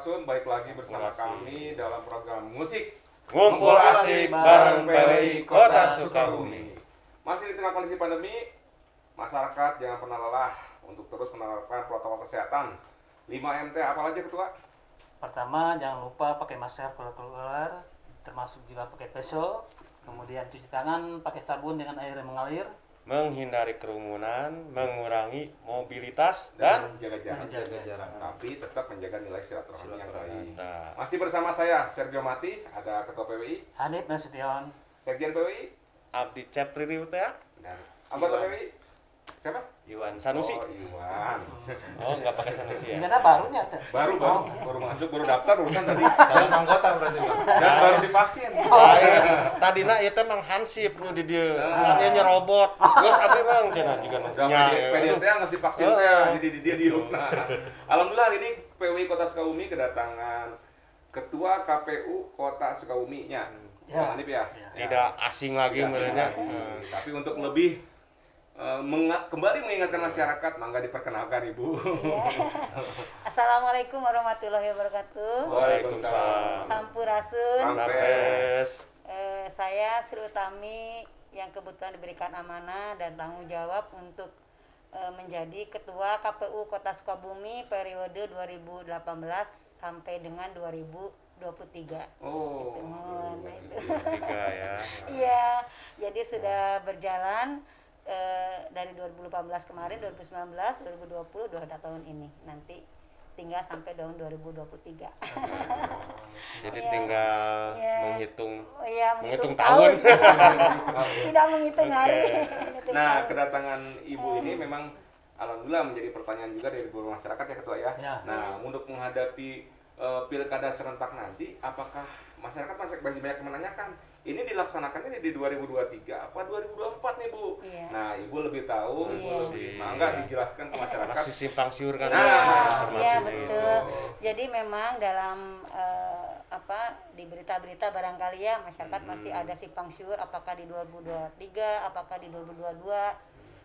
Sampurasun, baik lagi bersama kami dalam program musik Ngumpul asik bareng PWI Kota Sukabumi. Masih di tengah kondisi pandemi, masyarakat jangan pernah lelah untuk terus menerapkan protokol kesehatan. 5 MT apa aja Ketua? Pertama, jangan lupa pakai masker kalau keluar, termasuk juga pakai peso. Kemudian cuci tangan pakai sabun dengan air yang mengalir. Menghindari kerumunan, mengurangi mobilitas dan menjaga jarak. menjaga jarak. Tapi tetap menjaga nilai silaturahmi yang baik. Nah, Masih bersama saya Sergio Mati, ada Ketua PWI, Hanif Nasution. Sekjen PWI, Abdi Cepri Riutea, dan anggota Iwan. PWI. Siapa? Iwan Sanusi. Oh, Iwan. Oh, nggak pakai Sanusi ya? Ini ada barunya tuh. Baru masuk, baru daftar urusan tadi. Calon anggota berarti Bang. Dan baru divaksin. Tadi nak itu emang hansip nu di dia, dia nyerobot. Geus abdi mah cenah juga Udah PDT ngasih vaksin teh, jadi dia di rumah. Alhamdulillah hari ini PWI Kota Sukabumi kedatangan Ketua KPU Kota Sukabumi-nya. Ya. Bang Anip ya. Tidak asing lagi Tidak asing merenya. lagi. Tapi untuk lebih kembali mengingatkan masyarakat, mangga diperkenalkan Ibu. Assalamualaikum warahmatullahi wabarakatuh. Waalaikumsalam. Sampurasun. Rampes. Saya Sri Utami yang kebetulan diberikan amanah dan tanggung jawab untuk menjadi Ketua KPU Kota Sukabumi periode 2018 sampai dengan 2023. Oh. Nah, itu. Tiga ya. Iya, jadi sudah berjalan dari 2018 kemarin, 2019, 2020, udah ada tahun ini. Nanti tinggal sampai tahun 2023. Jadi Iya. tinggal Iya. menghitung Iya, menghitung tahun. Tidak menghitung hari. Menghitung Nah, tahun. kedatangan Ibu ini memang alhamdulillah menjadi pertanyaan juga dari beberapa masyarakat ya Ketua ya. Ya. Nah, untuk menghadapi pilkada serentak nanti, apakah masyarakat masih banyak yang menanyakan ini dilaksanakannya di 2023 apa 2024 nih Bu? Iya. Nah, Ibu lebih tahu, Ibu Iya. lebih mangga dijelaskan ke masyarakat. Masih simpang siur kan Nah, informasi Iya ini. betul. Jadi memang dalam di berita-berita barangkali ya masyarakat masih ada simpang siur apakah di 2023, apakah di 2022,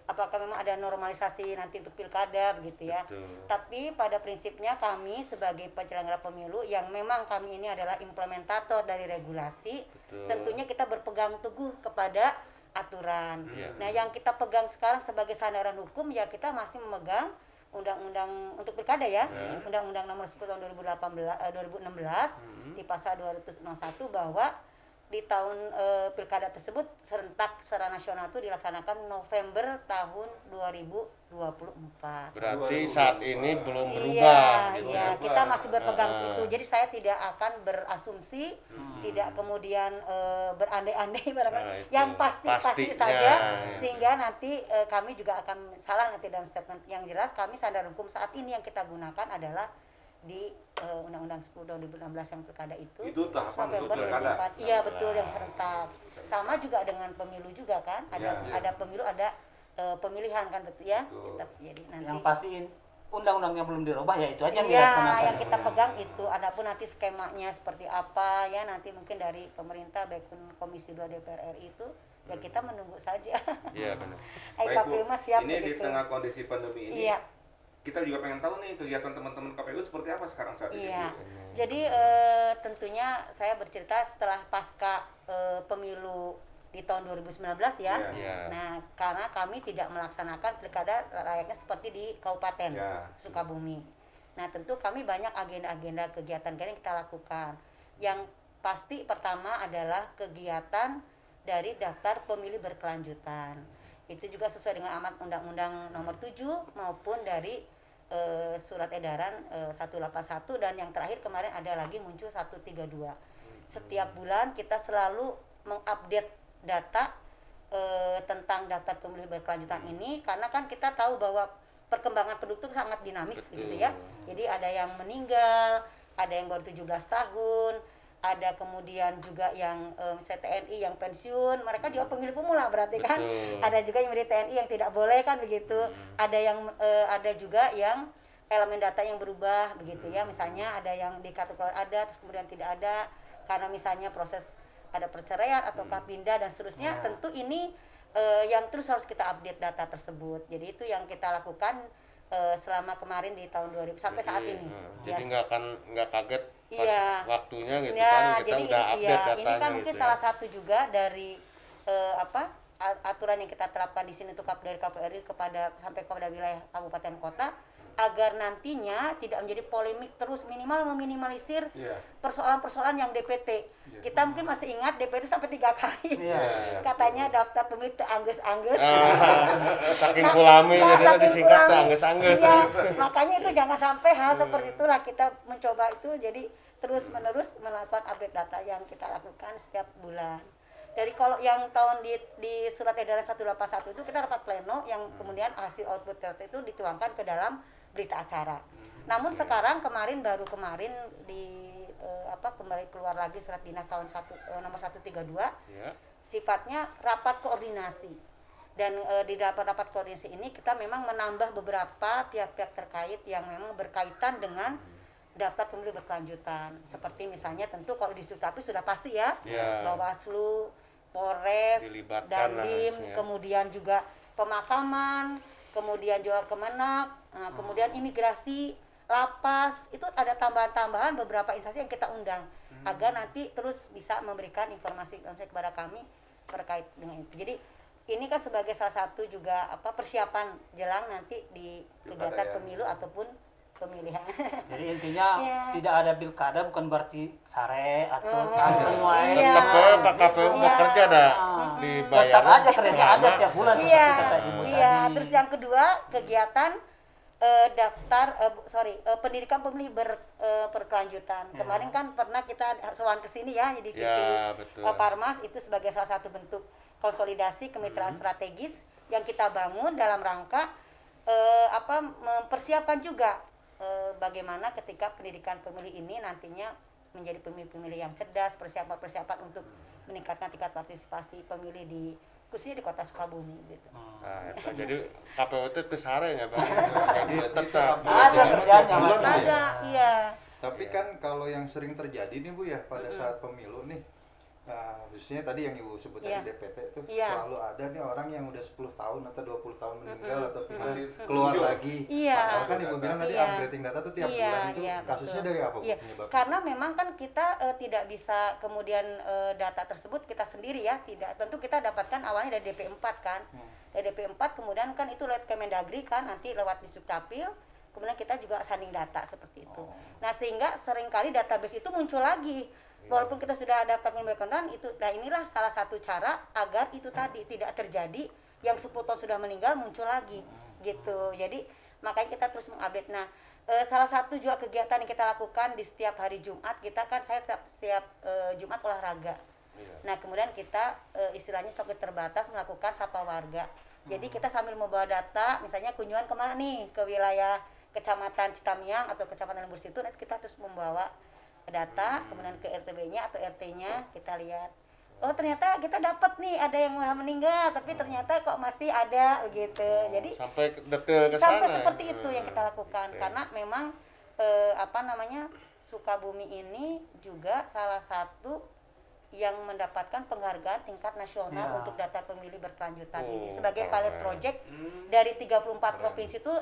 apakah memang ada normalisasi nanti untuk pilkada begitu ya. Betul. Tapi pada prinsipnya kami sebagai penyelenggara pemilu yang memang kami ini adalah implementator dari regulasi, Betul. tentunya kita berpegang teguh kepada aturan. Iya. Nah, yang kita pegang sekarang sebagai sandaran hukum ya kita masih memegang undang-undang untuk pilkada ya, Undang-Undang Nomor 10 tahun 2016 di pasal 261 bahwa di tahun pilkada tersebut serentak secara nasional itu dilaksanakan November tahun 2024. Berarti saat ini belum Iya, berubah gitu iya, ya. kita masih berpegang Ah. itu. Jadi saya tidak akan berasumsi, tidak kemudian berandai-andai barangkali. Nah, itu. Yang pasti Pastinya, saja, ya. sehingga nanti kami juga akan salah nanti dalam statement yang jelas. Kami standar hukum saat ini yang kita gunakan adalah di Undang-Undang 10 tahun 2016 yang pilkada itu. Itu tahapan untuk November pilkada. 2024. Iya betul, yang serentak. Sama juga dengan pemilu juga kan. Ada Iya. ada pemilu, ada pemilihan kan betul ya. Betul. Jadi nanti Yang pastiin undang-undangnya belum dirubah ya itu aja yang iya, dilaksanakan. yang kita pegang itu. Adapun nanti skemanya seperti apa ya nanti mungkin dari pemerintah baik pun Komisi 2 DPR RI itu ya kita menunggu saja. Iya benar. Baik, KPU Bu, mah siap ini di begitu. tengah kondisi pandemi ini, Iya, kita juga pengen tahu nih kegiatan teman-teman KPU seperti apa sekarang saat ini. iya. Bu? Jadi tentunya saya bercerita setelah pasca pemilu di tahun 2019 ya. Iya. Nah, karena kami tidak melaksanakan pilkada layaknya seperti di Kabupaten Ya. Sukabumi. Nah, tentu kami banyak agenda-agenda kegiatan yang kita lakukan. Yang pasti pertama adalah kegiatan dari daftar pemilih berkelanjutan. Itu juga sesuai dengan amat Undang-Undang Nomor 7 maupun dari surat edaran 181 dan yang terakhir kemarin ada lagi muncul 132. Setiap bulan kita selalu mengupdate data tentang daftar pemilih berkelanjutan ini karena kan kita tahu bahwa perkembangan penduduk sangat dinamis gitu ya. Jadi ada yang meninggal, ada yang baru 17 tahun, ada kemudian juga yang misalnya TNI yang pensiun, mereka juga pemilih pemula berarti kan. Betul. Ada juga yang menjadi TNI yang tidak boleh kan begitu. Ada yang ada juga yang elemen data yang berubah begitu ya. Misalnya ada yang dikategorikan ada terus kemudian tidak ada karena misalnya proses ada perceraian ataukah pindah dan seterusnya. Tentu ini yang terus harus kita update data tersebut. Jadi itu yang kita lakukan selama kemarin di tahun 2000 sampai saat ini. Jadi Ya, nggak kaget pas Iya. waktunya gitu Ya, kan kita jadi udah update datanya ini kan mungkin gitu salah ya. satu juga dari aturan yang kita terapkan di sini untuk dari KPRI kepada sampai kepada wilayah kabupaten kota agar nantinya tidak menjadi polemik terus, minimal meminimalisir Iya. persoalan-persoalan yang DPT. Kita mungkin masih ingat DPT sampai 3 kali. Iya. Katanya daftar pemilih angges-angges. Saking pulami Nah, jadinya saking disingkat kurang. tuh angges-angges. Iya, makanya itu jangan sampai hal seperti itulah kita mencoba itu, jadi terus menerus melakukan update data yang kita lakukan setiap bulan. Dari kalau yang tahun di surat edaran 181 itu kita rapat pleno yang kemudian hasil output data itu dituangkan ke dalam berita acara. Namun sekarang baru kemarin kembali keluar lagi surat dinas tahun nomor 132 Ya. sifatnya rapat koordinasi. Dan di rapat koordinasi ini kita memang menambah beberapa pihak-pihak terkait yang memang berkaitan dengan daftar pemilih berkelanjutan. Seperti misalnya tentu kalau di Sukcapil sudah pasti ya, Ya. Bawaslu, Polres, Dilibatkan Dandim, harusnya. kemudian juga pemakaman, kemudian juga Kemenak, kemudian imigrasi, lapas, itu ada tambahan-tambahan beberapa instansi yang kita undang agar nanti terus bisa memberikan informasi kepada kami terkait dengan itu. Jadi ini kan sebagai salah satu juga persiapan jelang nanti di Pilkada kegiatan ya. pemilu ataupun pemilihan. Jadi intinya Iya. tidak ada pilkada bukan berarti sare atau Oh, kantong wae. iya. Tetep Pak KPU Iya. bekerja dah Ah. dibayar. Tetap aja kerja ada tiap bulan Iya, seperti kata Ibu iya. tadi. Terus yang kedua kegiatan pendidikan pemilih berkelanjutan. Ya. Kemarin kan pernah kita sowan ke sini ya di divisi Ya, betul. Parmas, itu sebagai salah satu bentuk konsolidasi kemitraan strategis yang kita bangun dalam rangka mempersiapkan juga bagaimana ketika pendidikan pemilih ini nantinya menjadi pemilih-pemilih yang cerdas, persiapan untuk meningkatkan tingkat partisipasi pemilih khususnya di Kota Sukabumi gitu. Nah, jadi KPU itu besarnya Pak. Jadi tetap Ada kerjanya Bulan Mas. ya? Ada, iya. Tapi kan kalau yang sering terjadi nih Bu ya pada saat pemilu nih, khususnya tadi yang Ibu sebut Iya. tadi DPT itu Iya. selalu ada nih orang yang udah 10 tahun atau 20 tahun meninggal atau pindah Masih keluar muncul. lagi. Iya. Padahal kan Ibu bilang tadi Iya. upgrading data tuh tiap Iya, bulan itu iya, kasusnya betul. dari apa Bu Iya, penyebabnya? karena memang kan kita tidak bisa kemudian data tersebut kita sendiri ya, tidak. Tentu kita dapatkan awalnya dari DP4 kan. Dari DP4 kemudian kan itu lewat Kemendagri kan, nanti lewat di Sukcapil, kemudian kita juga sanding data seperti itu. Nah, sehingga seringkali database itu muncul lagi. Walaupun kita sudah daftar pemilih berkelanjutan itu, nah inilah salah satu cara agar itu tadi tidak terjadi yang 10 tahun sudah meninggal muncul lagi gitu. Jadi makanya kita terus mengupdate. Nah, salah satu juga kegiatan yang kita lakukan di setiap hari Jumat, saya setiap Jumat olahraga. Nah, kemudian kita istilahnya sirkuit terbatas melakukan sapa warga. Jadi kita sambil membawa data, misalnya kunjungan kemana nih, ke wilayah Kecamatan Citamiang atau Kecamatan Lembur Situ, nanti kita terus membawa data, kemudian ke RTB-nya atau RT-nya kita lihat. Oh, ternyata kita dapat nih ada yang udah meninggal, tapi ternyata kok masih ada begitu. Jadi sampai detail ke sana. sampai seperti itu yang kita lakukan Oke. karena memang Sukabumi ini juga salah satu yang mendapatkan penghargaan tingkat nasional Ya. untuk daftar pemilih berkelanjutan ini Oh, sebagai keren. pilot project dari 34 provinsi itu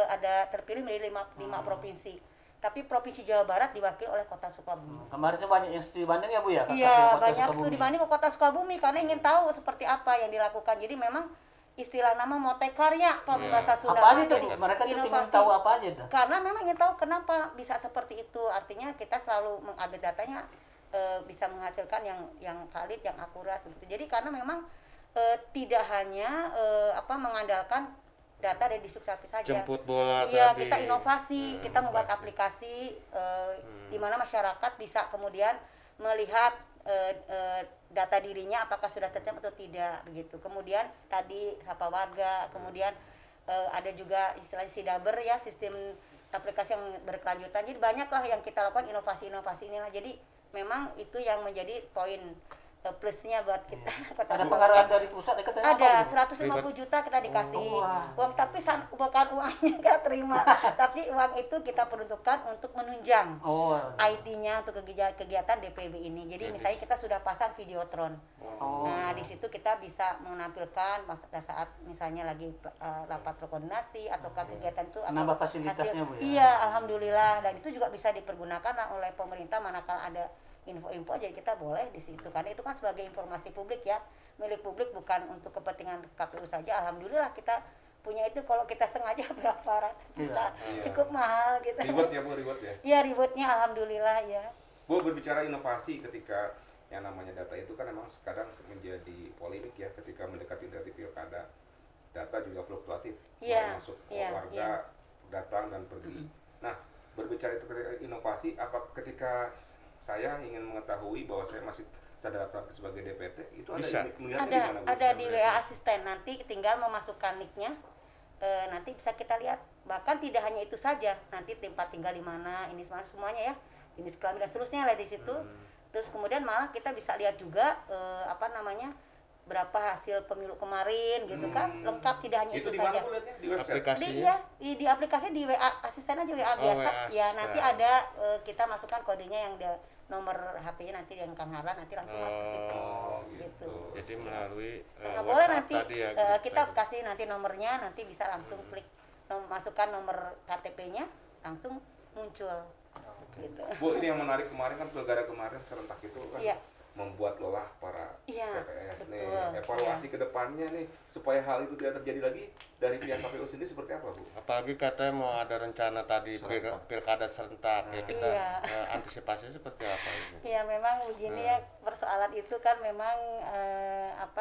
ada terpilih menjadi 5 provinsi. Tapi Provinsi Jawa Barat diwakili oleh Kota Sukabumi. Kemarin itu banyak yang studi banding ya Bu ya? Iya, KPU Kota banyak Sukabumi. studi banding ke Kota Sukabumi karena ingin tahu seperti apa yang dilakukan. Jadi memang istilah nama mote karya Pak Iya. bahasa Sunda. Apa aja tuh Jadi Bu? Mereka tuh ingin inovasi. tahu apa aja tuh? Karena memang ingin tahu kenapa bisa seperti itu. Artinya kita selalu mengupdate datanya bisa menghasilkan yang valid, yang akurat begitu. Jadi karena memang tidak hanya mengandalkan data dari Dukcapil saja. Jemput bola Iya, tadi. kita inovasi, kita membuat inovasi. aplikasi di mana masyarakat bisa kemudian melihat data dirinya apakah sudah terjangkau atau tidak begitu. Kemudian tadi sapa warga, kemudian ada juga istilahnya Sidaber ya, sistem aplikasi yang berkelanjutan. Jadi banyaklah yang kita lakukan inovasi-inovasi inilah. Jadi memang itu yang menjadi poin plusnya buat kita. Kota Ada Solo. pengarahan dari pusat katanya apa Ada itu? 150 juta kita dikasih wah. uang, tapi bukan uangnya kita terima, tapi uang itu kita peruntukkan untuk menunjang Oh. IT-nya untuk kegiatan DPB ini. Jadi misalnya kita sudah pasang videotron. Oh. Nah, di situ kita bisa menampilkan pada saat misalnya lagi rapat koordinasi ataukah kegiatan itu atau Nambah fasilitasnya, Bu, ya? Iya, alhamdulillah, dan itu juga bisa dipergunakan oleh pemerintah manakala ada info-info, jadi kita boleh di situ karena itu kan sebagai informasi publik ya, milik publik, bukan untuk kepentingan KPU saja. Alhamdulillah kita punya itu. Kalau kita sengaja berapa ratus juta, Iya. cukup mahal gitu. Reward ya Bu, reward ya. Iya, rewardnya alhamdulillah ya. Bu, berbicara inovasi ketika yang namanya data itu kan memang sekarang menjadi polemik ya ketika mendekati dari pilkada. Data juga fluktuatif, Iya, masuk iya, warga datang dan pergi. Nah, berbicara itu ketika inovasi, apa ketika saya ingin mengetahui bahwa saya masih terdaftar sebagai DPT, itu Bisa. melihatnya di mana, Bu? Ada Saya di melihatnya. WA asisten, nanti tinggal memasukkan nicknya, nanti bisa kita lihat. Bahkan tidak hanya itu saja, nanti tempat tinggal di mana, ini semuanya ya, jenis kelamin dan seterusnya lah di situ. Terus kemudian malah kita bisa lihat juga berapa hasil pemilu kemarin gitu kan, lengkap, tidak hanya itu Itu di saja. mana Bu lihatnya? Di website? Aplikasinya? Di aplikasi di WA asisten aja, WA Oh, biasa WA ya. asisten. Nanti ada kita masukkan kodenya yang nomor HP-nya nanti yang Kang Harlan, nanti langsung masuk ke situ. Oh, Gitu. gitu. Jadi melalui Nah, boleh WhatsApp nanti tadi ya, kita grup. kasih nanti nomornya, nanti bisa langsung klik masukkan nomor KTP-nya, langsung muncul. Gitu. Bu, ini yang menarik kemarin kan pilkada kemarin serentak itu kan Iya. membuat lelah para Iya, TPS nih. betul. Evaluasi ke depannya nih supaya hal itu tidak terjadi lagi dari pihak KPU sendiri seperti apa, Bu? Apalagi katanya mau ada rencana tadi pilkada serentak ya, kita Iya. antisipasi seperti apa itu? Ya memang begini ya, persoalan itu kan memang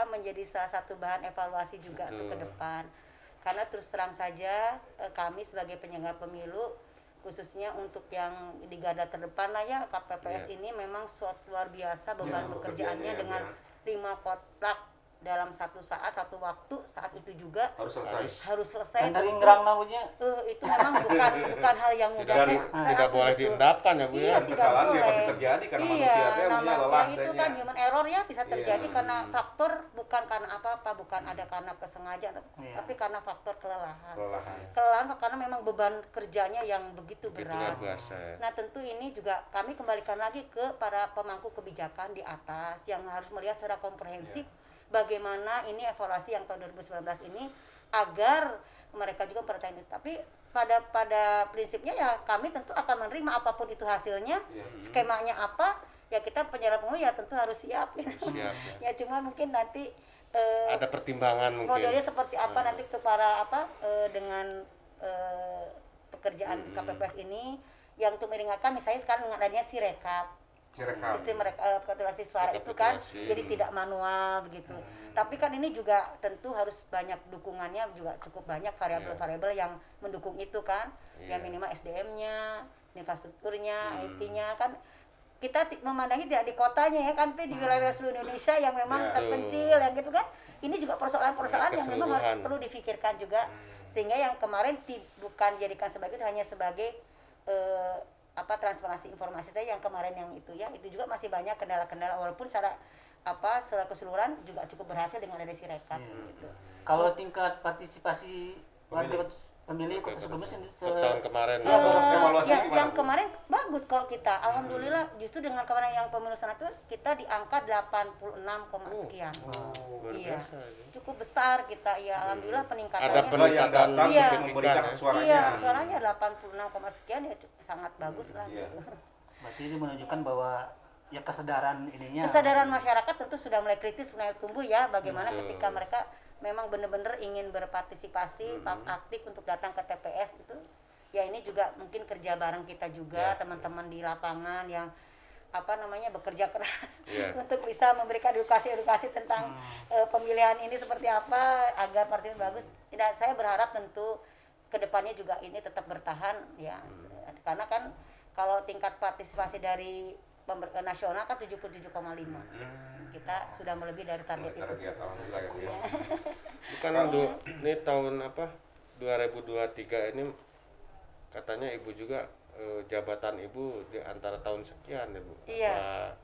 menjadi salah satu bahan evaluasi juga untuk ke Betul. depan. Karena terus terang saja kami sebagai penyelenggara pemilu, khususnya untuk yang di garda terdepan lah ya, KPPS Iya. ini memang suatu luar biasa beban Ya, pekerjaannya pekerjaannya, dengan ya. 5 kotak dalam satu saat, satu waktu, saat itu juga Harus selesai. harus selesai. Dan dari tentu, ngerang namanya. itu memang bukan hal yang mudah. Tidak, Saya tidak akui boleh betul. diendapkan ya Bu Iya, ya. tidak Kesalahan dia boleh. pasti terjadi karena Iya, manusia dia namanya lelah itu adanya. kan human error ya, bisa terjadi Iya. karena faktor, bukan karena apa-apa, bukan ada karena kesengajaan, Iya. tapi karena faktor kelelahan. Kelelahan. Kelelahan karena memang beban kerjanya yang begitu Begitu berat. luar biasa ya. Nah, tentu ini juga kami kembalikan lagi ke para pemangku kebijakan di atas yang harus melihat secara komprehensif bagaimana ini evaluasi yang tahun 2019 ini agar mereka juga memperhatikan itu. Tapi pada prinsipnya ya kami tentu akan menerima apapun itu hasilnya, Iya. skemanya apa, ya kita penyelenggara pemilu ya tentu harus siap. Siap ya. Ya cuma mungkin nanti Ada pertimbangan modelnya mungkin. seperti apa nanti untuk para dengan pekerjaan KPPS ini yang untuk meringankan, misalnya sekarang dengan adanya Sirekap, Sirekap. sistem rekapitulasi suara itu kan, Rekapitulasi. jadi tidak manual begitu. Tapi kan ini juga tentu harus banyak dukungannya, juga cukup banyak variabel-variabel yang mendukung itu kan. Iya. Ya minimal SDM-nya, infrastrukturnya, IT-nya kan. Kita memandangi tidak di kotanya ya kan, tapi di wilayah seluruh Indonesia yang memang Ya. terpencil yang gitu kan. Ini juga persoalan-persoalan yang memang harus Keseluruhan. perlu difikirkan juga. Sehingga yang kemarin bukan jadikan sebagai itu, hanya sebagai transparansi informasi saja yang kemarin yang itu ya. Itu juga masih banyak kendala-kendala, walaupun secara keseluruhan juga cukup berhasil dengan ada Sirekap gitu. Kalau tingkat partisipasi warga Pemilih. pemilih Kota Sukabumi Tahun kemarin. Ya, evaluasinya yang gimana, Bu? kemarin bagus kalau kita, alhamdulillah, justru dengan kemarin yang pemilu sana itu kita di angka 86, sekian. Luar Iya. biasa ya. Cukup besar kita ya, alhamdulillah Ada peningkatannya. Yang peningkatan datang Iya. untuk memberikan signifikan ya. suaranya. Iya, suaranya 86, sekian ya sangat bagus lah Iya. gitu. berarti ini menunjukkan bahwa ya kesadaran ininya. Kesadaran masyarakat tentu sudah mulai kritis, mulai tumbuh ya, bagaimana Betul. ketika mereka memang benar-benar ingin berpartisipasi aktif untuk datang ke TPS itu. Ya ini juga mungkin kerja bareng kita juga, Ya, teman-teman di lapangan yang bekerja keras Iya. untuk bisa memberikan edukasi tentang pemilihan ini seperti apa agar partai bagus. Dan saya berharap tentu kedepannya juga ini tetap bertahan ya, karena kan kalau tingkat partisipasi dari nasional kan 77,5, kita sudah melebihi dari target itu. Target, alhamdulillah ya, Bu, ya. Bukan ini tahun 2023 ini katanya Ibu juga jabatan Ibu di antara tahun sekian ya Bu? Iya,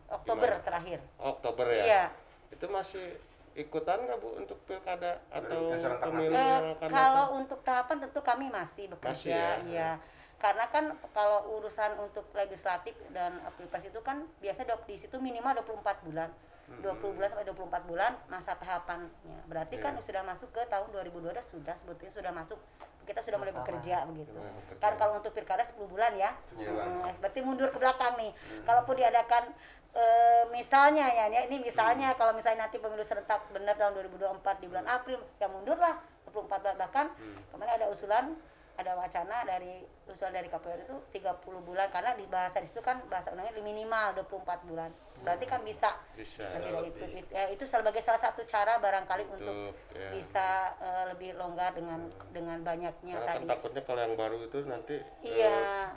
Apa Oktober gimana? terakhir. Oktober ya? Iya. Itu masih ikutan nggak Bu untuk pilkada atau Yang serentak pemilu nanti? yang akan Kalau datang? untuk tahapan tentu kami masih bekerja, Masih ya? iya. Karena kan kalau urusan untuk legislatif dan pilpres itu kan biasanya di situ minimal 24 bulan. 20 bulan sampai 24 bulan masa tahapannya. Berarti kan Iya. sudah masuk ke tahun 2022 sudah sebetulnya sudah masuk, kita sudah mulai bekerja begitu. Mulai bekerja. Kan kalau untuk pilkada 10 bulan ya. 10 bulan. Berarti mundur ke belakang nih. Kalaupun diadakan misalnya ya ini misalnya kalau misalnya nanti pemilu serentak benar tahun 2024 di bulan April ya mundur lah 24 bulan. Bahkan kemarin ada usulan, ada wacana dari usulan dari KPU itu 30 bulan karena di bahasa di situ kan bahasa undangnya minimal 24 bulan. Berarti kan bisa. Bisa. Lebih dari itu. Itu sebagai salah satu cara barangkali untuk ya. bisa lebih longgar dengan banyaknya Karena kan tadi. takutnya kalau yang baru itu nanti Iya.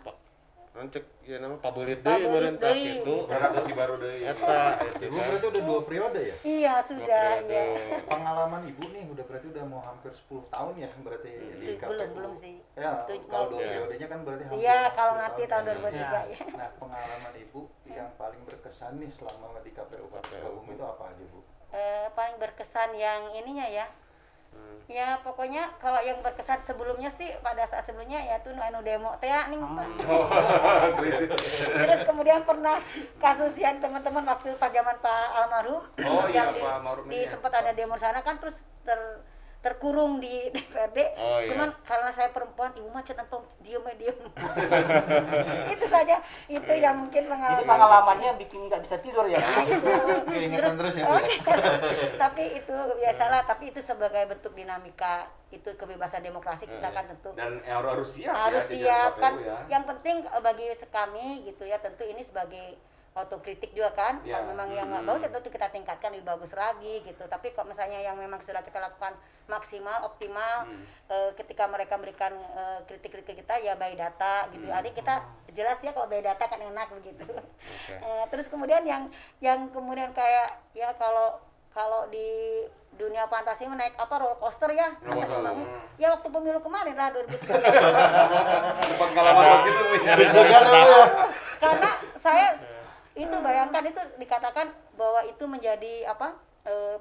nanti ya nama pabelit Pabelit deui merentah deui. gitu. Adaptasi baru deh. Eta itu Ibu kan. berarti udah 2 periode ya? Iya sudah Periode. ya. Pengalaman Ibu nih berarti udah mau hampir 10 tahun ya berarti di KPU. Belum sih. Ya, Itu kalau 2 Iya. periodenya kan berarti hampir Iya, kalau 10 nanti tahun tahun ya. 2023 ya. Nah, pengalaman Ibu yang paling berkesan nih selama di KPU Sukabumi itu apa aja, Bu? Paling berkesan yang ininya ya. Ya pokoknya kalau yang berkesan sebelumnya sih pada saat sebelumnya ya tuh anu demo teh nih Pak. Terus kemudian pernah kasus yang teman-teman waktu pas zaman Pak almarhum Oh iya, yang Pak almarhum di ini ya. sempat ada demo sana kan terus terkurung di DPRD. Oh, iya. Cuman karena saya perempuan, ibu macet entong diem. Itu saja itu yang mungkin Jadi pengalaman. pengalamannya bikin nggak bisa tidur ya. Nah, itu. Keingetan terus ya, Bu, ya? Tapi itu biasalah, tapi itu sebagai bentuk dinamika itu kebebasan demokrasi kita kan tentu Dan harus siap harus ya, siap jajaran kan. KPU ya. Yang penting bagi kami gitu ya, tentu ini sebagai otokritik juga kan. Ya. Kalau memang yang nggak bagus ya tentu kita tingkatkan lebih bagus lagi gitu. Tapi kalau misalnya yang memang sudah kita lakukan maksimal, optimal, ketika mereka memberikan kritik-kritik kita ya by data gitu. Jadi kita jelas ya kalau by data kan enak begitu. Terus kemudian yang kemudian kayak ya kalau di dunia fantasi naik apa roller coaster ya masa coaster. emangnya ya waktu pemilu kemarin lah 2019 Sempat ngalaman begitu Bu. ya. karena saya itu bayangkan itu dikatakan bahwa itu menjadi apa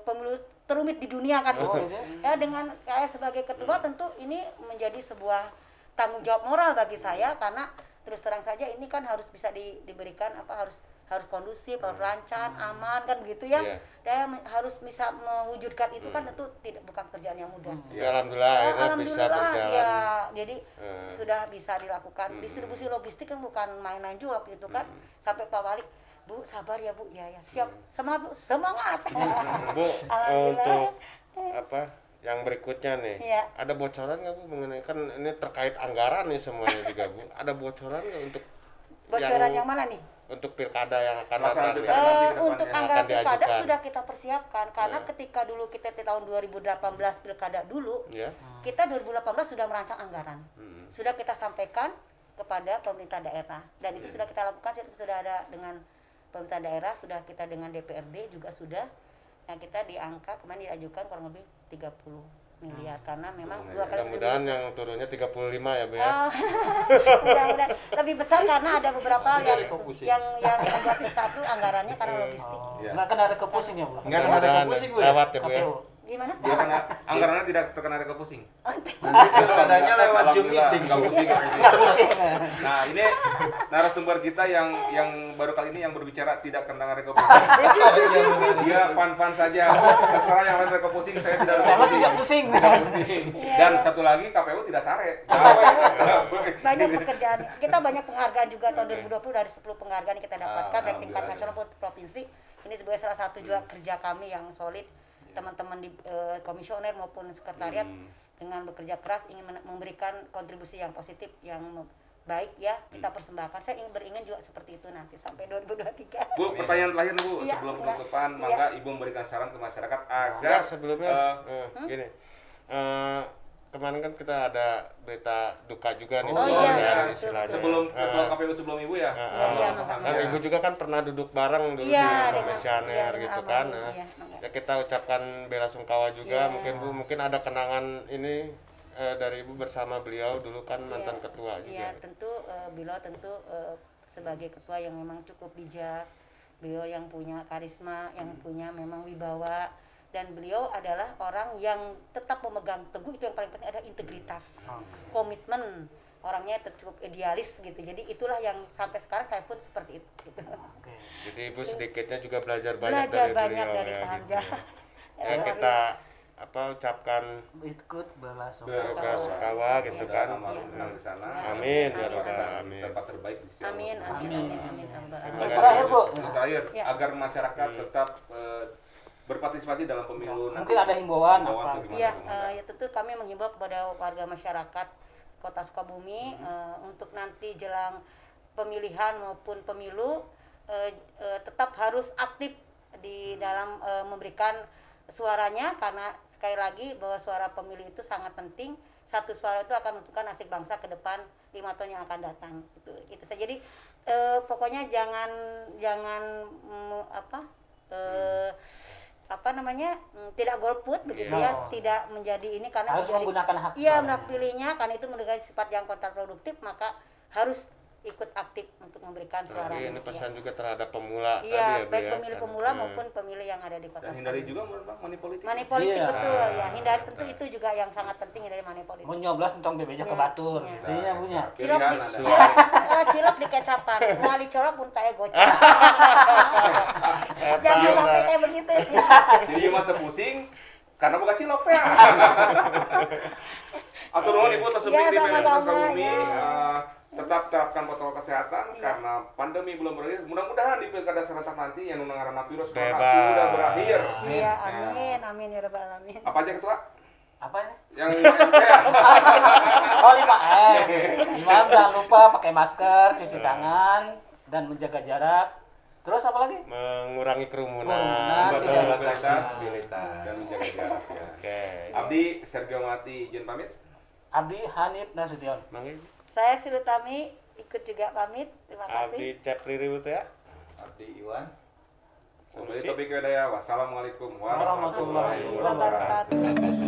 pemilu terumit di dunia kan Oh, gitu. gitu. Ya dengan saya sebagai ketua tentu ini menjadi sebuah tanggung jawab moral bagi saya karena terus terang saja ini kan harus bisa diberikan apa harus kondusif, harus lancar, aman kan begitu ya. Iya. Dan harus bisa mewujudkan itu kan tentu bukan pekerjaan yang mudah. Ya, alhamdulillah akhirnya bisa berjalan. ya jadi Hmm. sudah bisa dilakukan. Distribusi logistik kan bukan main-main juga waktu itu kan. Sampai Pak Wali, Bu sabar ya Bu, ya siap, semangat Bu, semangat. Bu, Alhamdulillah. untuk apa yang berikutnya nih, Iya. ada bocoran nggak Bu mengenai kan ini terkait anggaran nih semuanya juga Bu, ada bocoran nggak untuk Bocoran yang mana nih? untuk pilkada yang akan Pelaksanaan datang nih? pilkada. nanti ke Untuk depannya anggaran akan pilkada diajukan. sudah kita persiapkan karena Ya. ketika dulu kita di tahun 2018 pilkada dulu, Ya, kita 2018 sudah merancang anggaran. Sudah kita sampaikan kepada pemerintah daerah dan itu sudah kita lakukan, sudah ada dengan pemerintah daerah, sudah kita dengan DPRD juga sudah. Nah, kita di angka kemarin diajukan kurang lebih 30 miliar karena memang dua kali mudah-mudahan yang turunnya 35 ya Bu ya. Oh, mudah-mudahan lebih besar karena ada beberapa Tapi yang dari Kopusing. yang membuat satu anggarannya karena logistik. Iya. Nggak kena ada kepusing ya Bu. Nggak kena ada Mudah-mudahan kopusing, Bu, ya? lewat ya Bu ya. KPU. Gimana? Dia kena anggarannya tidak terkena reka pusing. Nanti pilkadanya lewat Zoom Alhamdulillah, meeting. nggak pusing, nggak pusing. Nggak pusing. Nah ini narasumber kita yang baru kali ini yang berbicara tidak kena reka pusing. Dia fun saja. Terserah yang lain reka pusing, saya tidak reka Saya pusing. tidak pusing. Tidak pusing. Dan satu lagi KPU tidak sare. Banyak pekerjaan. Kita banyak penghargaan juga tahun 2020 dari 10 penghargaan yang kita dapatkan baik tingkat nasional maupun provinsi. Ini sebagai salah satu juga kerja kami yang solid, teman-teman di komisioner maupun sekretariat dengan bekerja keras ingin memberikan kontribusi yang positif yang baik ya kita persembahkan. Saya ingin beringin juga seperti itu nanti sampai 2023. Bu, pertanyaan terakhir Bu, Iya, sebelum iya. penutupan, Iya. mangga Ibu memberikan saran ke masyarakat agar Enggak, sebelumnya gini. Kemarin kan kita ada berita duka juga nih Oh, Bu, iya, ya, betul. istilahnya. sebelum ketua KPU sebelum Ibu ya. Iya, Dan Ibu juga kan pernah duduk bareng dulu Iya, di dengan- komisioner iya, dengan gitu kan. almarhum, Nah, iya. ya kita ucapkan bela sungkawa juga Iya. mungkin Bu, mungkin ada kenangan ini dari Ibu bersama beliau dulu kan mantan Iya, ketua juga. Iya, tentu beliau tentu sebagai ketua yang memang cukup bijak, beliau yang punya karisma, yang punya memang wibawa, dan beliau adalah orang yang tetap memegang teguh, itu yang paling penting ada integritas, komitmen, orangnya cukup idealis gitu. Jadi itulah yang sampai sekarang saya pun seperti itu. Gitu. Oke. Jadi Ibu sedikitnya juga belajar banyak Belajar dari banyak beliau dari ya. Pak Gitu. Hamzah. Ya, kita ucapkan Ikut belasungkawa. belasungkawa gitu kan. Almarhum di sana. Amin ya Amin, rabbal Dan alamin. tempat terbaik di sisi Allah Amin, Subhanahu wa amin, Ta'ala. amin, amin, Terima amin. kasih. Terakhir Bu, Yang terakhir, Ya. agar masyarakat tetap berpartisipasi dalam pemilu nanti. mungkin ada himbauan apa? tuh gimana, Iya, Bu Manda? ya tentu kami menghimbau kepada warga masyarakat Kota Sukabumi untuk nanti jelang pemilihan maupun pemilu tetap harus aktif di dalam memberikan suaranya, karena sekali lagi bahwa suara pemilih itu sangat penting. Satu suara itu akan menentukan nasib bangsa ke depan 5 tahun yang akan datang. Itu saja. Jadi pokoknya jangan tidak golput begitu Iya. ya, tidak menjadi ini karena Harus menggunakan hak iya, suaranya. menak pilihnya karena itu menunjukkan sifat yang kontraproduktif, maka harus ikut aktif untuk memberikan suara. Jadi ini pesan juga terhadap pemula Iya, tadi ya Bu baik ya. pemilih Kan? pemula maupun pemilih yang ada di Kota Dan hindari Sukabumi. juga menurut Bang money politik. Money politik, Iya. betul ya, hindari, tentu itu juga yang sangat penting, hindari money politik. Mau nyoblos mentong bebeja ke Iya, batur. iya. Gitu ya punya. Cilok Pilihan di ada. cilok di kecapan, ngali colok pun kayak gocap. Jangan Iya, sampai Mbak. kayak begitu. Jadi mah teu pusing karena buka cilok teh. Atur nuhun Ibu tersebut Iya, di PLN sama-sama, Sukabumi. ya. Tetap terapkan protokol kesehatan Iya. karena pandemi belum berakhir. Mudah-mudahan di pilkada serentak nanti yang nunangaranna virus corona Bebas. sudah berakhir. Iya, amin, amin ya rabbal alamin. Apa aja ketua? Apa ini? Yang 5M ya. Oh 5M. 5M jangan lupa pakai masker, cuci tangan, dan menjaga jarak. Terus apa lagi? Mengurangi kerumunan. Kerumunan, Membatasi tidak mobilitas mobilitas. dan menjaga jarak ya. Oke. Abdi Sergio Mati izin pamit. Abdi Hanif Nasution. Mangga. Saya Silutami ikut juga pamit. Terima kasih. Abdi Capriri ya. Abdi Iwan. Kembali topik kedaya. Wassalamualaikum warahmatullahi Warahmatullahi wabarakatuh. Wabarakatuh.